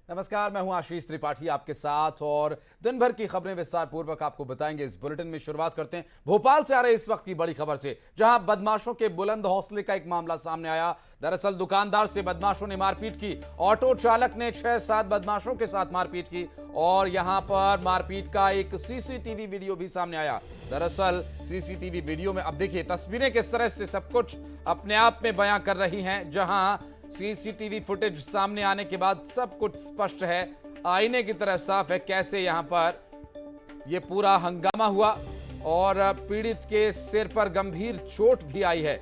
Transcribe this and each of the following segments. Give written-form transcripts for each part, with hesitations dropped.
नमस्कार, मैं हूं आशीष त्रिपाठी आपके साथ और दिन भर की खबरें विस्तार पूर्वक आपको बताएंगे। इस बुलेटिन में शुरुआत करते हैं भोपाल से आ रहे इस वक्त की बड़ी खबर से, जहां बदमाशों के बुलंद हौसले का एक मामला सामने आया। दरअसल दुकानदार से बदमाशों ने मारपीट की। ऑटो चालक ने 6-7 बदमाशों के साथ मारपीट की और यहां पर मारपीट का एक सीसीटीवी वीडियो भी सामने आया। दरअसल सीसीटीवी वीडियो में अब देखिए तस्वीरें किस तरह से सब कुछ अपने आप में बयां कर रही हैं। जहां सीसीटीवी फुटेज सामने आने के बाद सब कुछ स्पष्ट है, आईने की तरह साफ है कैसे यहां पर यह पूरा हंगामा हुआ और पीड़ित के सिर पर गंभीर चोट भी आई है।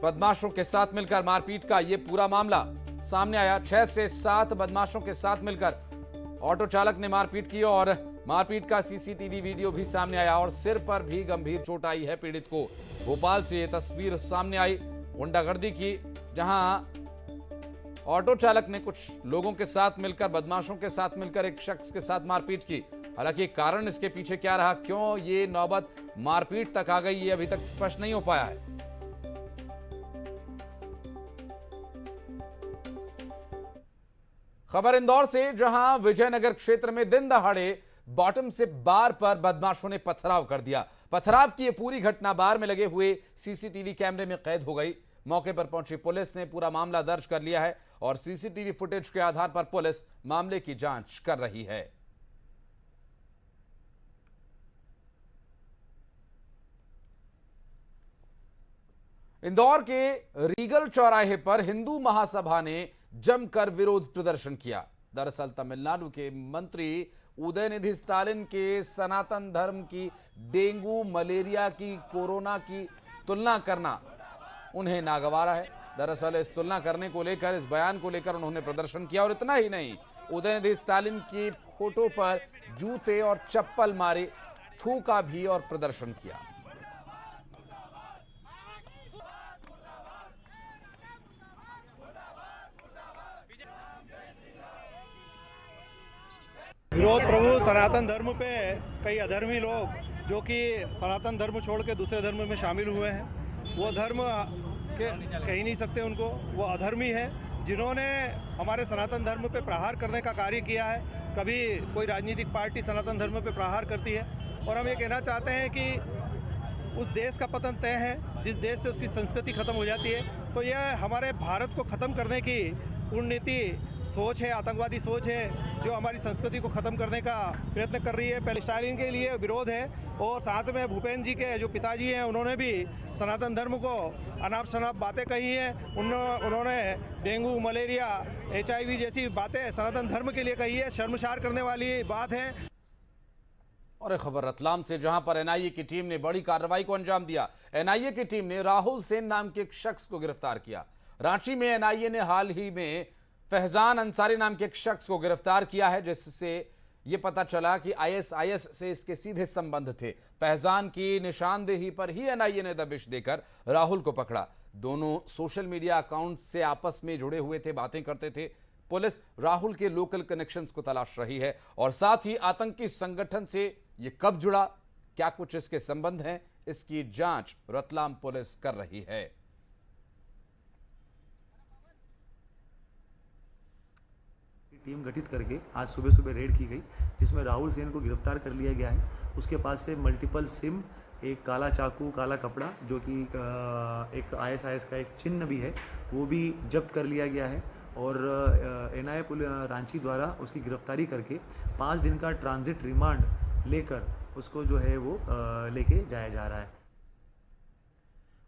बदमाशों के साथ मिलकर मारपीट का यह पूरा मामला सामने आया। 6 से 7 बदमाशों के साथ मिलकर ऑटो चालक ने मारपीट की और मारपीट का सीसीटीवी वीडियो भी सामने आया और सिर पर भी गंभीर चोट आई है पीड़ित को। भोपाल से यह तस्वीर सामने आई गुंडागर्दी की, जहां ऑटो चालक ने कुछ लोगों के साथ मिलकर, बदमाशों के साथ मिलकर एक शख्स के साथ मारपीट की। हालांकि कारण इसके पीछे क्या रहा, क्यों ये नौबत मारपीट तक आ गई, ये अभी तक स्पष्ट नहीं हो पाया है। खबर इंदौर से, जहां विजयनगर क्षेत्र में दिन दहाड़े बॉटम से बार पर बदमाशों ने पथराव कर दिया। पथराव की यह पूरी घटना बार में लगे हुए सीसीटीवी कैमरे में कैद हो गई। मौके पर पहुंची पुलिस ने पूरा मामला दर्ज कर लिया है और सीसीटीवी फुटेज के आधार पर पुलिस मामले की जांच कर रही है। इंदौर के रीगल चौराहे पर हिंदू महासभा ने जमकर विरोध प्रदर्शन किया। दरअसल तमिलनाडु के मंत्री उदयनिधि स्टालिन के सनातन धर्म की डेंगू, मलेरिया की, कोरोना की तुलना करना उन्हें नागवारा है। दरअसल इस तुलना करने को लेकर, इस बयान को लेकर उन्होंने प्रदर्शन किया और इतना ही नहीं, उदयनिधि स्टालिन की फोटो पर जूते और चप्पल मारे, थूका भी और प्रदर्शन किया। विरोध प्रभु सनातन धर्म पे कई अधर्मी लोग जो कि सनातन धर्म छोड़ के दूसरे धर्म में शामिल हुए हैं, वो धर्म के कह ही नहीं सकते उनको, वो अधर्मी है जिन्होंने हमारे सनातन धर्म पे प्रहार करने का कार्य किया है। कभी कोई राजनीतिक पार्टी सनातन धर्म पे प्रहार करती है और हम ये कहना चाहते हैं कि उस देश का पतन तय है जिस देश से उसकी संस्कृति खत्म हो जाती है। तो यह हमारे भारत को ख़त्म करने की कूटनीति सोच है, आतंकवादी सोच है जो हमारी संस्कृति को ख़त्म करने का प्रयत्न कर रही है। पहले स्टालिन के लिए विरोध है और साथ में भूपेन जी के जो पिताजी हैं उन्होंने भी सनातन धर्म को अनाप शनाप बातें कही हैं। उन्होंने डेंगू, मलेरिया, HIV जैसी बातें सनातन धर्म के लिए कही है। शर्मसार करने वाली बात है। और एक खबर रतलाम से, जहां पर एनआईए की टीम ने बड़ी कार्रवाई को अंजाम दिया। एनआईए की टीम ने राहुल सेन नाम के एक शख्स को गिरफ्तार किया। रांची में एनआईए ने हाल ही में फैजान अंसारी नाम के एक शख्स को गिरफ्तार किया है, जिससे यह पता चला कि आईएसआईएस से इसके सीधे संबंध थे। फैजान की निशानदेही पर ही एनआईए ने दबिश देकर राहुल को पकड़ा। दोनों सोशल मीडिया अकाउंट से आपस में जुड़े हुए थे, बातें करते थे। पुलिस राहुल के लोकल कनेक्शंस को तलाश रही है और साथ ही आतंकी संगठन से यह कब जुड़ा, क्या कुछ इसके संबंध हैं, इसकी जांच रतलाम पुलिस कर रही है। टीम गठित करके आज सुबह सुबह रेड की गई, जिसमें राहुल सेन को गिरफ्तार कर लिया गया है। उसके पास से मल्टीपल सिम, एक काला चाकू, काला कपड़ा, जो कि एक आईएसआईएस का एक चिन्ह भी है, वो भी जब्त कर लिया गया है और एनआईए रांची द्वारा उसकी गिरफ्तारी करके 5 दिन का ट्रांजिट रिमांड लेकर उसको जो है वो लेके जाया जा रहा है।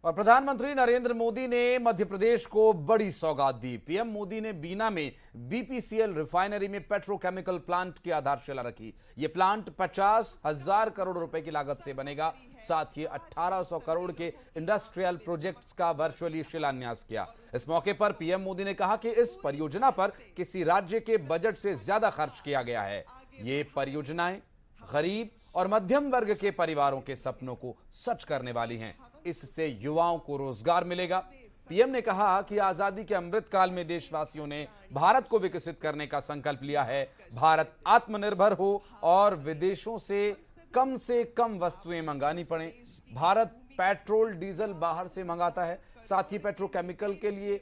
और प्रधानमंत्री नरेंद्र मोदी ने मध्य प्रदेश को बड़ी सौगात दी। पीएम मोदी ने बीना में बीपीसीएल रिफाइनरी में पेट्रोकेमिकल प्लांट की आधारशिला रखी। यह प्लांट 50,000 करोड़ रुपए की लागत से बनेगा। साथ ही 1800 करोड़ के इंडस्ट्रियल प्रोजेक्ट्स का वर्चुअली शिलान्यास किया। इस मौके पर पीएम मोदी ने कहा कि इस परियोजना पर किसी राज्य के बजट से ज्यादा खर्च किया गया है। ये परियोजनाएं गरीब और मध्यम वर्ग के परिवारों के सपनों को सच करने वाली हैं। इससे युवाओं को रोजगार मिलेगा। पीएम ने कहा कि आजादी के अमृत काल में देशवासियों ने भारत को विकसित करने का संकल्प लिया है। भारत आत्मनिर्भर हो और विदेशों से कम वस्तुएं मंगानी पड़े। भारत पेट्रोल डीजल बाहर से मंगाता है, साथ ही पेट्रोकेमिकल के लिए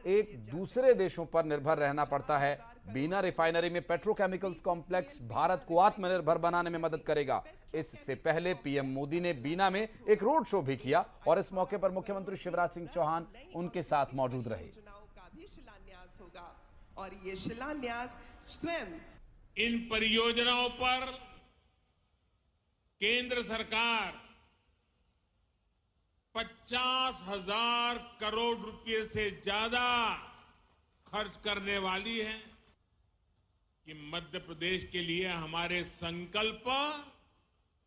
एक दूसरे देशों पर निर्भर रहना पड़ता है। बीना रिफाइनरी में पेट्रोकेमिकल्स कॉम्प्लेक्स भारत को आत्मनिर्भर बनाने में मदद करेगा। इससे पहले पीएम मोदी ने बीना में एक रोड शो भी किया और इस मौके पर मुख्यमंत्री शिवराज सिंह चौहान उनके साथ मौजूद रहे। का भी शिलान्यास होगा और ये शिलान्यास स्वयं इन परियोजनाओं पर केंद्र सरकार 50,000 करोड़ रुपए से ज्यादा खर्च करने वाली है। कि मध्य प्रदेश के लिए हमारे संकल्प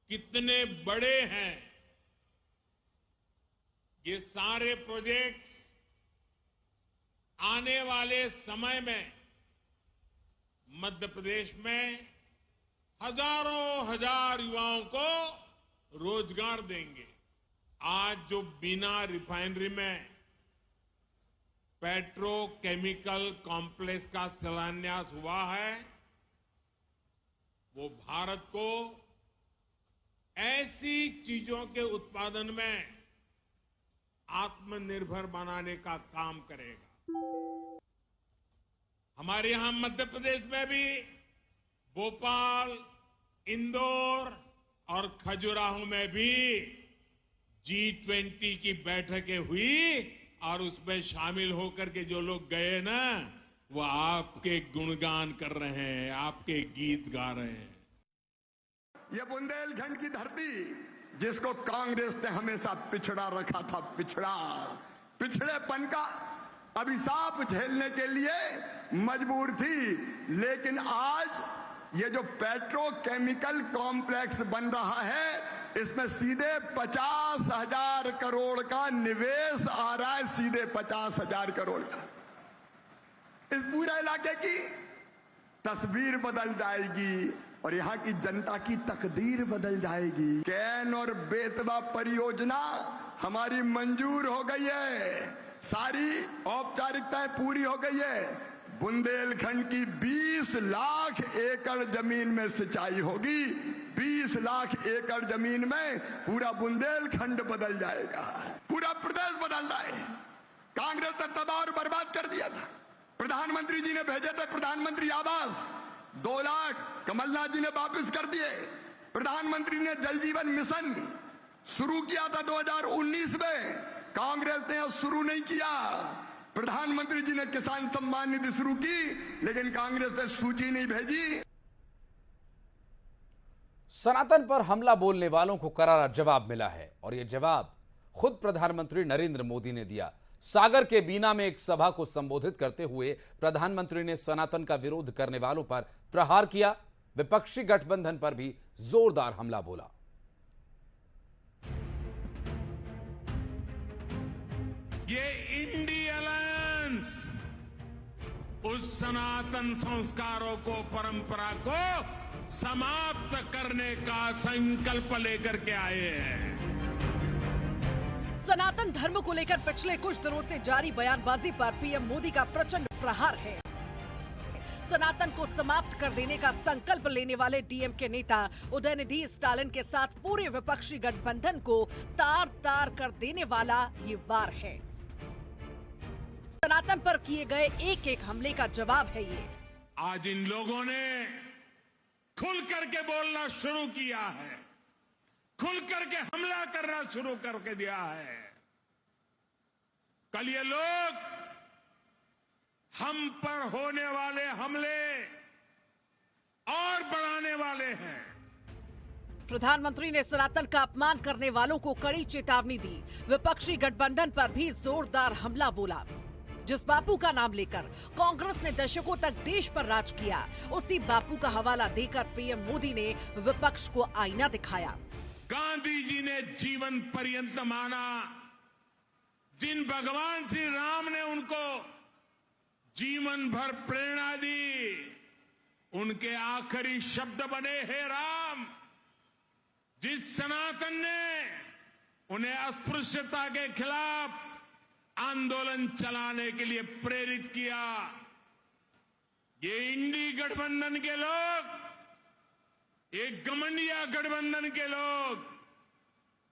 कितने बड़े हैं। ये सारे प्रोजेक्ट्स आने वाले समय में मध्य प्रदेश में हजारों हजार युवाओं को रोजगार देंगे। आज जो बीना रिफाइनरी में पेट्रोकेमिकल कॉम्प्लेक्स का शिलान्यास हुआ है, वो भारत को ऐसी चीजों के उत्पादन में आत्मनिर्भर बनाने का काम करेगा। हमारे यहां मध्य प्रदेश में भी भोपाल, इंदौर और खजुराहो में भी G20 की बैठकें हुई और उसमें शामिल होकर के जो लोग गए ना, वो आपके गुणगान कर रहे हैं, आपके गीत गा रहे हैं। ये बुंदेलखंड की धरती जिसको कांग्रेस ने हमेशा पिछड़ा रखा था, पिछड़ेपन का अभिशाप झेलने के लिए मजबूर थी। लेकिन आज ये जो पेट्रोकेमिकल कॉम्प्लेक्स बन रहा है, इसमें सीधे 50,000 करोड़ का निवेश आ रहा है, सीधे 50,000 करोड़ का। इस पूरे इलाके की तस्वीर बदल जाएगी और यहाँ की जनता की तकदीर बदल जाएगी। कैन और बेतवा परियोजना हमारी मंजूर हो गई है, सारी औपचारिकताएं पूरी हो गई है। बुंदेलखंड की 20 लाख एकड़ जमीन में सिंचाई होगी। 20 लाख एकड़ जमीन में पूरा बुंदेलखंड बदल जाएगा, पूरा प्रदेश बदल जाए। कांग्रेस ने तबाह बर्बाद कर दिया था। प्रधानमंत्री जी ने भेजे थे प्रधानमंत्री आवास, 2 लाख कमलनाथ जी ने वापस कर दिए। प्रधानमंत्री ने जल जीवन मिशन शुरू किया था 2019 में, कांग्रेस ने शुरू नहीं किया। प्रधानमंत्री जी ने किसान सम्मान निधि शुरू की, लेकिन कांग्रेस ने सूची नहीं भेजी। सनातन पर हमला बोलने वालों को करारा जवाब मिला है और यह जवाब खुद प्रधानमंत्री नरेंद्र मोदी ने दिया। सागर के बीना में एक सभा को संबोधित करते हुए प्रधानमंत्री ने सनातन का विरोध करने वालों पर प्रहार किया। विपक्षी गठबंधन पर भी जोरदार हमला बोला। ये इंडी अलायंस उस सनातन संस्कारों को, परंपरा को समाप्त करने का संकल्प लेकर के आए हैं। सनातन धर्म को लेकर पिछले कुछ दिनों से जारी बयानबाजी पर पीएम मोदी का प्रचंड प्रहार है। सनातन को समाप्त कर देने का संकल्प लेने वाले डीएमके नेता उदयनिधि स्टालिन के साथ पूरे विपक्षी गठबंधन को तार-तार कर देने वाला ये वार है। सनातन पर किए गए एक-एक हमले का जवाब है ये। आज इन लोगों ने खुल करके बोलना शुरू किया है, खुल करके हमला करना शुरू करके दिया है। कल ये लोग हम पर होने वाले हमले और बढ़ाने वाले हैं। प्रधानमंत्री ने सनातन का अपमान करने वालों को कड़ी चेतावनी दी। विपक्षी गठबंधन पर भी जोरदार हमला बोला। जिस बापू का नाम लेकर कांग्रेस ने दशकों तक देश पर राज किया, उसी बापू का हवाला देकर पीएम मोदी ने विपक्ष को आईना दिखाया। गांधी जी ने जीवन पर्यंत माना, जिन भगवान श्री राम ने उनको जीवन भर प्रेरणा दी, उनके आखिरी शब्द बने, हे राम। जिस सनातन ने उन्हें अस्पृश्यता के खिलाफ आंदोलन चलाने के लिए प्रेरित किया, ये इंडी गठबंधन के लोग, ये गमंडिया गठबंधन के लोग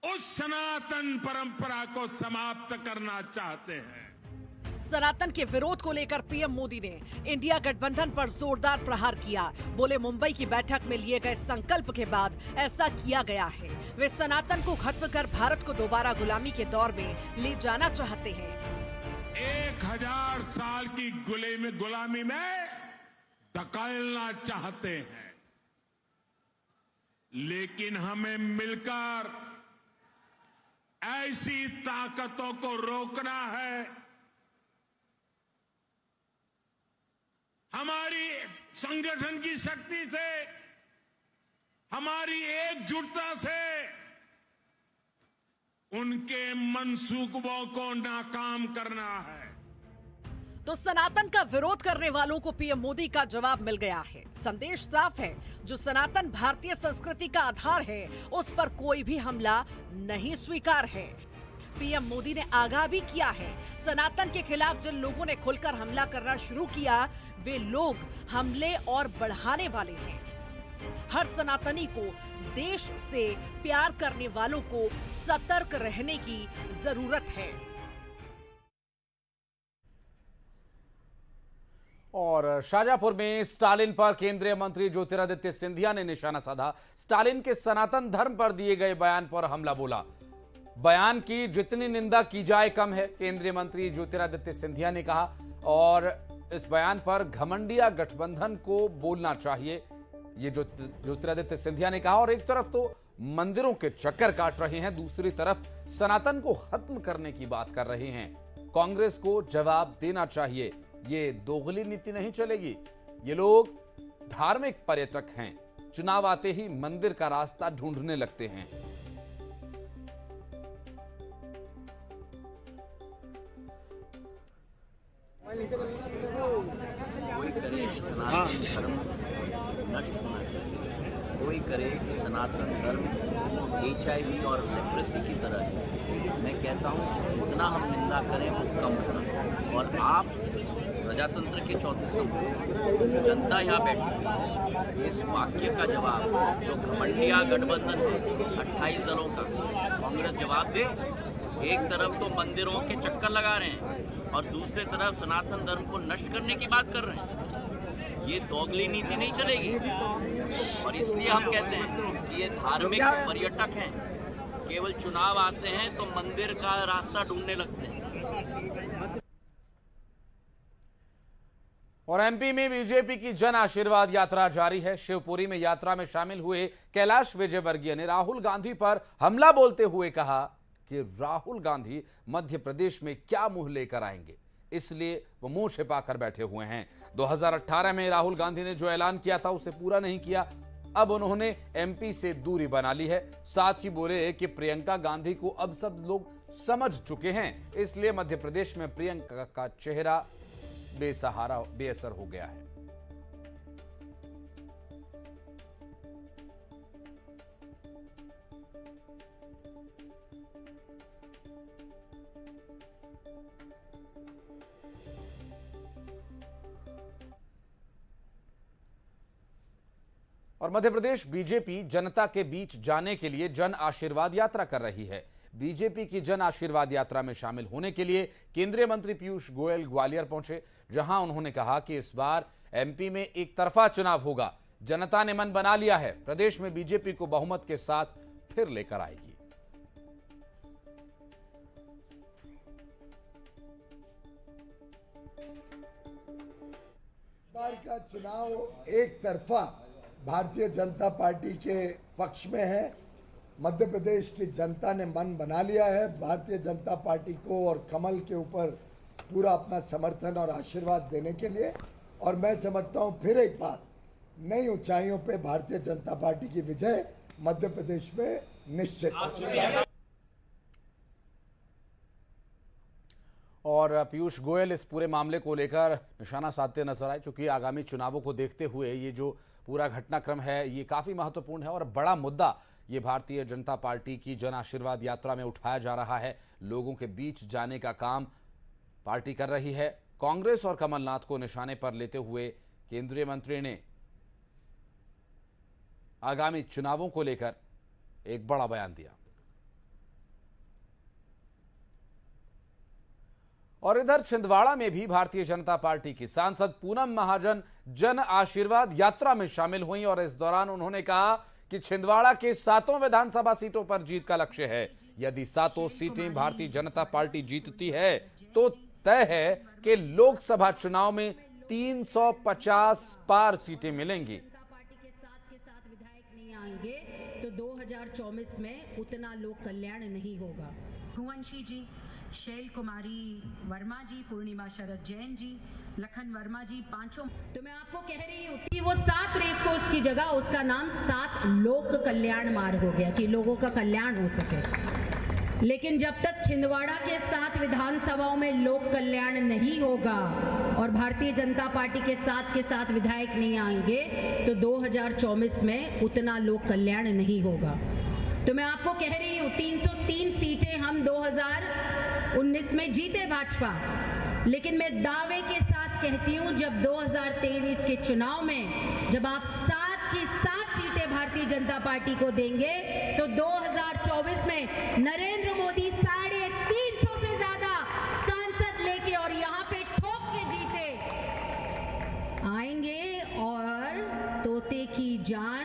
उस सनातन परंपरा को समाप्त करना चाहते हैं। सनातन के विरोध को लेकर पीएम मोदी ने इंडिया गठबंधन पर जोरदार प्रहार किया। बोले मुंबई की बैठक में लिए गए संकल्प के बाद ऐसा किया गया है। वे सनातन को खत्म कर भारत को दोबारा गुलामी के दौर में ले जाना चाहते हैं। 1000 साल की गुलामी में धकेलना चाहते हैं, लेकिन हमें मिलकर ऐसी ताकतों को रोकना है। हमारी संगठन की शक्ति से, हमारी एकजुटता से उनके मंसूबों को नाकाम करना है। तो सनातन का विरोध करने वालों को पीएम मोदी का जवाब मिल गया है। संदेश साफ है, जो सनातन भारतीय संस्कृति का आधार है, उस पर कोई भी हमला नहीं स्वीकार है। पीएम मोदी ने आगाह भी किया है, सनातन के खिलाफ जिन लोगों ने खुलकर हमला करना शुरू किया, वे लोग हमले और बढ़ाने वाले हैं। हर सनातनी को, देश से प्यार करने वालों को सतर्क रहने की जरूरत है। और शाहजहांपुर में स्टालिन पर केंद्रीय मंत्री ज्योतिरादित्य सिंधिया ने निशाना साधा। स्टालिन के सनातन धर्म पर दिए गए बयान पर हमला बोला। बयान की जितनी निंदा की जाए कम है, केंद्रीय मंत्री ज्योतिरादित्य सिंधिया ने कहा। और इस बयान पर घमंडिया गठबंधन को बोलना चाहिए, ये ज्योतिरादित्य सिंधिया ने कहा। और एक तरफ तो मंदिरों के चक्कर काट रहे हैं, दूसरी तरफ सनातन को खत्म करने की बात कर रहे हैं। कांग्रेस को जवाब देना चाहिए, ये दोगली नीति नहीं चलेगी। ये लोग धार्मिक पर्यटक हैं, चुनाव आते ही मंदिर का रास्ता ढूंढने लगते हैं। कोई करे कि सनातन धर्म नष्ट होना चाहिए, कोई करे कि सनातन धर्म HIV और लेप्रेसी की तरह है। मैं कहता हूँ जितना हम निंदा करें वो कम होना। और आप प्रजातंत्र के चौथे स्तंभ, जनता यहाँ बैठी है, इस वाक्य का जवाब जो घमंडिया गठबंधन है 28 दलों का, कांग्रेस जवाब दे। एक तरफ तो मंदिरों के चक्कर लगा रहे हैं और दूसरी तरफ सनातन धर्म को नष्ट करने की बात कर रहे हैं। ये दोगली नीति नहीं चलेगी। और इसलिए हम कहते हैं कि ये धार्मिक पर्यटक हैं, केवल चुनाव आते हैं तो मंदिर का रास्ता ढूंढने लगते हैं। और एमपी में बीजेपी की जन आशीर्वाद यात्रा जारी है। शिवपुरी में यात्रा में शामिल हुए कैलाश विजयवर्गीय ने राहुल गांधी पर हमला बोलते हुए कहा कि राहुल गांधी मध्य प्रदेश में क्या मुंह लेकर आएंगे, इसलिए वो मुंह छिपाकर बैठे हुए हैं। 2018 में राहुल गांधी ने जो ऐलान किया था उसे पूरा नहीं किया। अब उन्होंने एमपी से दूरी बना ली है। साथ ही बोले कि प्रियंका गांधी को अब सब लोग समझ चुके हैं, इसलिए मध्य प्रदेश में प्रियंका का चेहरा बेसहारा, बेअसर हो गया है। और मध्य प्रदेश बीजेपी जनता के बीच जाने के लिए जन आशीर्वाद यात्रा कर रही है। बीजेपी की जन आशीर्वाद यात्रा में शामिल होने के लिए केंद्रीय मंत्री पीयूष गोयल ग्वालियर पहुंचे, जहां उन्होंने कहा कि इस बार एमपी में एक तरफा चुनाव होगा। जनता ने मन बना लिया है, प्रदेश में बीजेपी को बहुमत के साथ फिर लेकर आएगी। बार का चुनाव एक तरफा भारतीय जनता पार्टी के पक्ष में है। मध्य प्रदेश की जनता ने मन बना लिया है भारतीय जनता पार्टी को और कमल के ऊपर पूरा अपना समर्थन और आशीर्वाद देने के लिए। और मैं समझता हूं फिर एक बार नई ऊंचाइयों पे भारतीय जनता पार्टी की विजय मध्य प्रदेश में निश्चित है। और पीयूष गोयल इस पूरे मामले को लेकर निशाना साधते नजर आए, क्योंकि आगामी चुनावों को देखते हुए ये जो पूरा घटनाक्रम है ये काफी महत्वपूर्ण है और बड़ा मुद्दा ये भारतीय जनता पार्टी की जन आशीर्वाद यात्रा में उठाया जा रहा है। लोगों के बीच जाने का काम पार्टी कर रही है। कांग्रेस और कमलनाथ को निशाने पर लेते हुए केंद्रीय मंत्री ने आगामी चुनावों को लेकर एक बड़ा बयान दिया। और इधर छिंदवाड़ा में भी भारतीय जनता पार्टी की सांसद पूनम महाजन जन आशीर्वाद यात्रा में शामिल हुई और इस दौरान उन्होंने कहा कि छिंदवाड़ा के 7 विधानसभा सीटों पर जीत का लक्ष्य है। यदि 7 सीटें भारतीय जनता पार्टी जीतती है तो तय है कि लोकसभा चुनाव में 350 पार सीटें मिलेंगी। पार्टी के साथ विधायक नहीं आएंगे तो 2024 में उतना लोक कल्याण नहीं होगा। भुवनशी जी, शैल कुमारी वर्मा जी, पूर्णिमा शरद जैन जी, लखन वर्मा जी, 5 तो मैं आपको कह रही हूँ कि वो 7 रेस कोर्स की जगह उसका नाम 7 लोक कल्याण मार्ग हो गया कि लोगों का कल्याण हो सके। लेकिन जब तक छिंदवाड़ा के 7 विधानसभाओं में लोक कल्याण नहीं होगा और भारतीय जनता पार्टी के 7 विधायक नहीं आएंगे तो 2024 में उतना लोक कल्याण नहीं होगा। तो मैं आपको कह रही हूँ 303 सीटें हम 2019 में जीते भाजपा, लेकिन मैं दावे के साथ कहती हूँ जब 2023 के चुनाव में जब आप 7 की 7 सीटें भारतीय जनता पार्टी को देंगे तो 2024 में नरेंद्र मोदी 350 से ज्यादा सांसद लेके और यहाँ पे ठोक के जीते आएंगे और तोते की जान।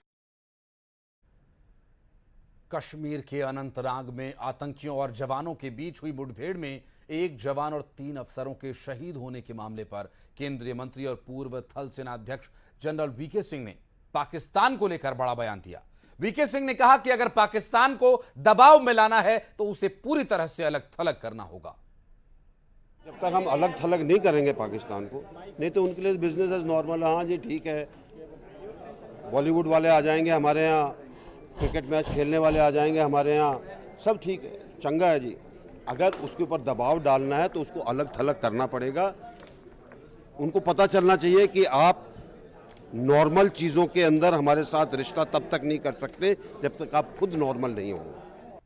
कश्मीर के अनंतनाग में आतंकियों और जवानों के बीच हुई मुठभेड़ में 1 जवान और 3 अफसरों के शहीद होने के मामले पर केंद्रीय मंत्री और पूर्व थल सेना अध्यक्ष जनरल वीके सिंह ने पाकिस्तान को लेकर बड़ा बयान दिया। वीके सिंह ने कहा कि अगर पाकिस्तान को दबाव में लाना है तो उसे पूरी तरह से अलग थलग करना होगा। जब तक हम अलग थलग नहीं करेंगे पाकिस्तान को, नहीं तो उनके लिए बिजनेस एज नॉर्मल। हाँ जी ठीक है, बॉलीवुड वाले आ जाएंगे हमारे यहाँ, क्रिकेट मैच खेलने वाले आ जाएंगे हमारे यहाँ, सब ठीक है, चंगा है जी। अगर उसके ऊपर दबाव डालना है तो उसको अलग थलग करना पड़ेगा। उनको पता चलना चाहिए कि आप नॉर्मल चीज़ों के अंदर हमारे साथ रिश्ता तब तक नहीं कर सकते जब तक आप खुद नॉर्मल नहीं हो।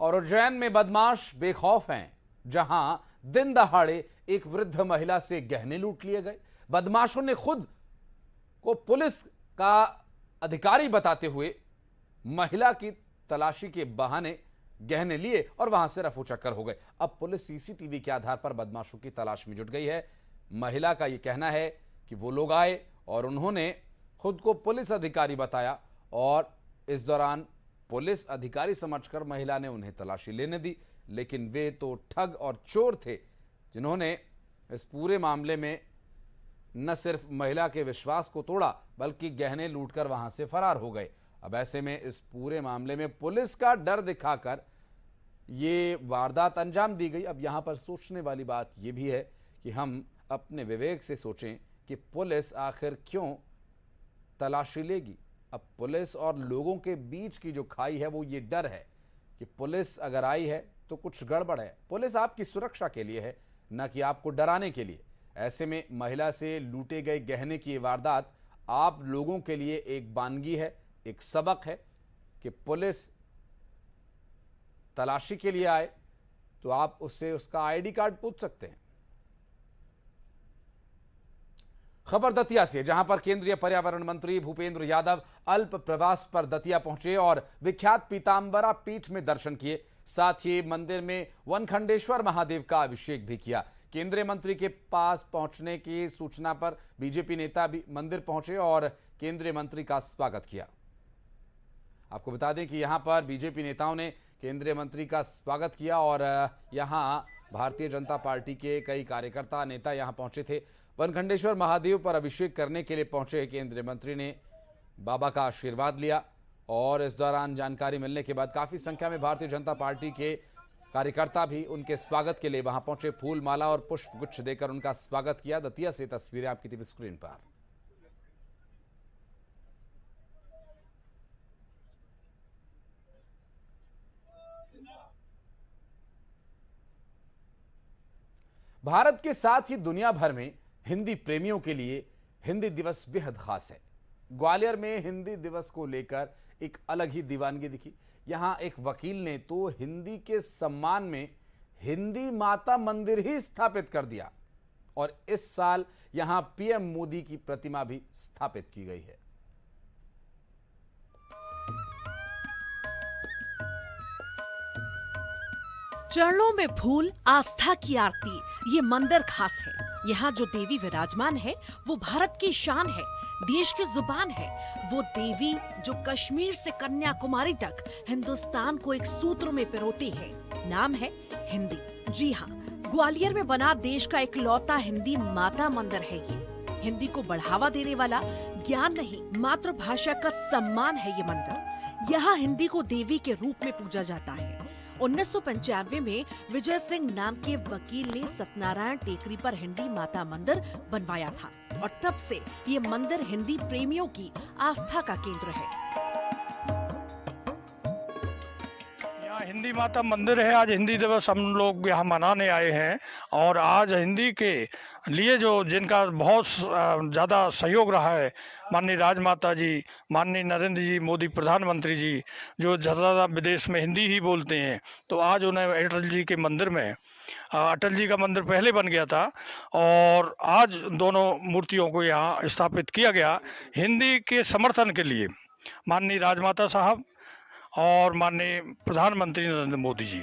और उज्जैन में बदमाश बेखौफ हैं, जहां दिन दहाड़े एक वृद्ध महिला से गहने लूट लिए गए। बदमाशों ने खुद को पुलिस का अधिकारी बताते हुए महिला की तलाशी के बहाने गहने लिए और वहां से रफू चक्कर हो गए। अब पुलिस सीसीटीवी के आधार पर बदमाशों की तलाश में जुट गई है। महिला का यह कहना है कि वो लोग आए और उन्होंने खुद को पुलिस अधिकारी बताया और इस दौरान पुलिस अधिकारी समझकर महिला ने उन्हें तलाशी लेने दी, लेकिन वे तो ठग और चोर थे जिन्होंने इस पूरे मामले में न सिर्फ महिला के विश्वास को तोड़ा बल्कि गहने लूटकर वहां से फरार हो गए। अब ऐसे में इस पूरे मामले में पुलिस का डर दिखाकर ये वारदात अंजाम दी गई। अब यहां पर सोचने वाली बात यह भी है कि हम अपने विवेक से सोचें कि पुलिस आखिर क्यों तलाशी लेगी। अब पुलिस और लोगों के बीच की जो खाई है वो ये डर है कि पुलिस अगर आई है तो कुछ गड़बड़ है। पुलिस आपकी सुरक्षा के लिए है, न कि आपको डराने के लिए। ऐसे में महिला से लूटे गए गहने की वारदात आप लोगों के लिए एक वानगी है, एक सबक है कि पुलिस तलाशी के लिए आए तो आप उससे उसका आईडी कार्ड पूछ सकते हैं। खबर दतिया से, जहां पर केंद्रीय पर्यावरण मंत्री भूपेंद्र यादव अल्प प्रवास पर दतिया पहुंचे और विख्यात पीतांबरा पीठ में दर्शन किए। साथ ही मंदिर में वनखंडेश्वर महादेव का अभिषेक भी किया। केंद्रीय मंत्री के पास पहुंचने की सूचना पर बीजेपी नेता भी मंदिर पहुंचे और केंद्रीय मंत्री का स्वागत किया। आपको बता दें कि यहां पर बीजेपी नेताओं ने केंद्रीय मंत्री का स्वागत किया और यहां भारतीय जनता पार्टी के कई कार्यकर्ता नेता यहां पहुंचे थे। वनखंडेश्वर महादेव पर अभिषेक करने के लिए पहुंचे केंद्रीय मंत्री ने बाबा का आशीर्वाद लिया और इस दौरान जानकारी मिलने के बाद काफी संख्या में भारतीय जनता पार्टी के कार्यकर्ता भी उनके स्वागत के लिए वहां पहुंचे। फूल माला और पुष्प गुच्छ देकर उनका स्वागत किया। दतिया से तस्वीरें आपकी टीवी स्क्रीन पर। भारत के साथ ही दुनिया भर में हिंदी प्रेमियों के लिए हिंदी दिवस बेहद खास है। ग्वालियर में हिंदी दिवस को लेकर एक अलग ही दीवानगी दिखी। यहां एक वकील ने तो हिंदी के सम्मान में हिंदी माता मंदिर ही स्थापित कर दिया और इस साल यहां पीएम मोदी की प्रतिमा भी स्थापित की गई है। चरणों में फूल, आस्था की आरती, ये मंदिर खास है। यहाँ जो देवी विराजमान है वो भारत की शान है, देश की जुबान है। वो देवी जो कश्मीर से कन्याकुमारी तक हिंदुस्तान को एक सूत्र में पिरोती है। नाम है हिंदी। जी हाँ, ग्वालियर में बना देश का इकलौता हिंदी माता मंदिर है ये। हिंदी को बढ़ावा देने वाला, ज्ञान नहीं मातृभाषा का सम्मान है ये मंदिर। यहाँ हिंदी को देवी के रूप में पूजा जाता है। 1995 में विजय सिंह नाम के वकील ने सत्यनारायण टेकरी पर हिंदी माता मंदिर बनवाया था और तब से ये मंदिर हिंदी प्रेमियों की आस्था का केंद्र है। यहाँ हिंदी माता मंदिर है। आज हिंदी दिवस हम लोग यहाँ मनाने आए हैं और आज हिंदी के लिए जो जिनका बहुत ज़्यादा सहयोग रहा है, माननीय राजमाता जी, माननीय नरेंद्र जी मोदी प्रधानमंत्री जी, जो ज़्यादा विदेश में हिंदी ही बोलते हैं, तो आज उन्हें अटल जी के मंदिर में, अटल जी का मंदिर पहले बन गया था और आज दोनों मूर्तियों को यहाँ स्थापित किया गया हिंदी के समर्थन के लिए। माननीय राजमाता साहब और माननीय प्रधानमंत्री नरेंद्र मोदी जी।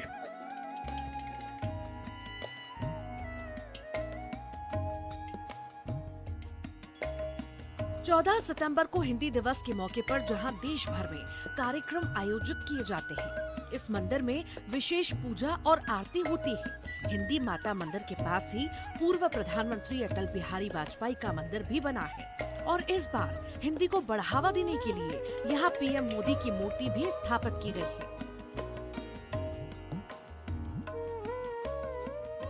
14 सितंबर को हिंदी दिवस के मौके पर जहां देश भर में कार्यक्रम आयोजित किए जाते हैं, इस मंदिर में विशेष पूजा और आरती होती है। हिंदी माता मंदिर के पास ही पूर्व प्रधानमंत्री अटल बिहारी वाजपेयी का मंदिर भी बना है और इस बार हिंदी को बढ़ावा देने के लिए यहाँ पीएम मोदी की मूर्ति भी स्थापित की गई है।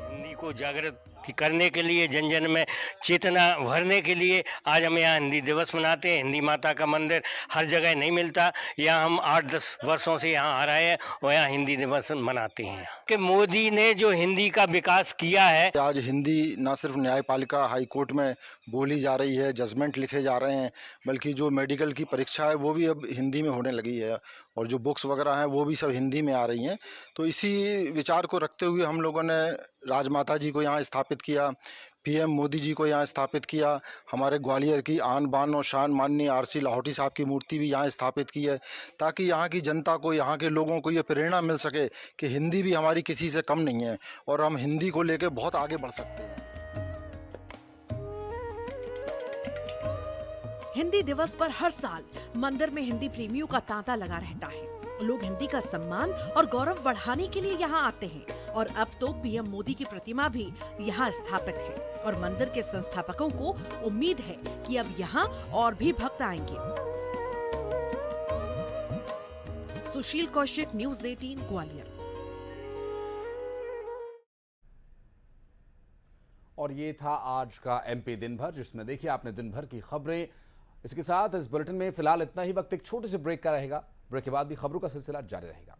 हिंदी को जागृत करने के लिए, जन जन में चेतना भरने के लिए आज हम यहाँ हिंदी दिवस मनाते हैं। हिंदी माता का मंदिर हर जगह नहीं मिलता। यहाँ हम 8-10 वर्षों से यहाँ आ रहे हैं और यहाँ हिंदी दिवस मनाते हैं कि मोदी ने जो हिंदी का विकास किया है। आज हिंदी न सिर्फ न्यायपालिका हाई कोर्ट में बोली जा रही है, जजमेंट लिखे जा रहे हैं, बल्कि जो मेडिकल की परीक्षा है वो भी अब हिंदी में होने लगी है और जो बुक्स वगैरह हैं वो भी सब हिंदी में आ रही हैं। तो इसी विचार को रखते हुए हम लोगों ने राजमाता जी को यहाँ स्थापित किया, पीएम मोदी जी को यहाँ स्थापित किया। हमारे ग्वालियर की आन बान और शान माननीय आरसी लाहौटी साहब की मूर्ति भी यहाँ स्थापित की है, ताकि यहाँ की जनता को, यहाँ के लोगों को ये प्रेरणा मिल सके कि हिंदी भी हमारी किसी से कम नहीं है और हम हिंदी को लेकर बहुत आगे बढ़ सकते हैं। हिंदी दिवस पर हर साल मंदिर में हिंदी प्रेमियों का तांता लगा रहता है। लोग हिंदी का सम्मान और गौरव बढ़ाने के लिए यहाँ आते हैं और अब तो पीएम मोदी की प्रतिमा भी यहाँ स्थापित है और मंदिर के संस्थापकों को उम्मीद है कि अब यहाँ और भी भक्त आएंगे। सुशील कौशिक, न्यूज़ 18, ग्वालियर। और ये था आज का एमपी दिन भर, जिसमें देखिए आपने दिन भर की खबरें। इसके साथ इस बुलेटिन में फिलहाल इतना ही। वक्त एक छोटे से ब्रेक का रहेगा। ब्रेक के बाद भी खबरों का सिलसिला जारी रहेगा।